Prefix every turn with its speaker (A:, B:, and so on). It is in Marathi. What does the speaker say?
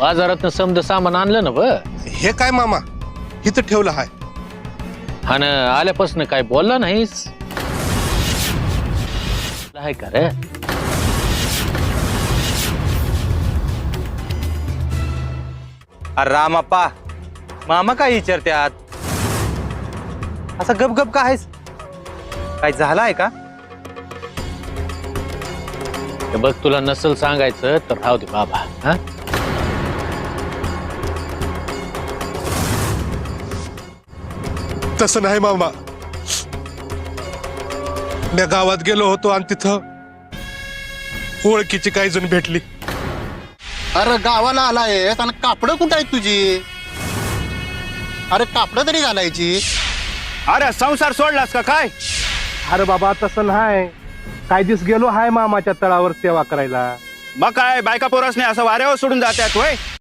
A: बाजारात समजा सामान आणलं ना ब
B: हे काय मामा इथं ठेवलं हाय.
A: हा ना आल्यापासून काय बोलला नाहीस आहे का रे?
C: अरे रामाप्पा मामा काय विचारत्यात असं गपगप का आहेस? काय झालाय का?
A: हे बघ तुला नसल सांगायचं तर राहू दे बाबा. हा
B: तसं नाही मामा. मी गावात गेलो होतो आणि तिथं ओळखीची काही जण भेटली.
D: अरे गावाला आलाय आणि कापडं कुठं आहेत तुझी? अरे कापडं तरी घालायची.
E: अरे संसार सोडलास का काय?
F: अरे बाबा तसं नाही. काय दिवस गेलो हाय मामाच्या तळावर सेवा करायला.
E: मग काय बायका पोरासने असं वाऱ्यावर सोडून जात्यात होय?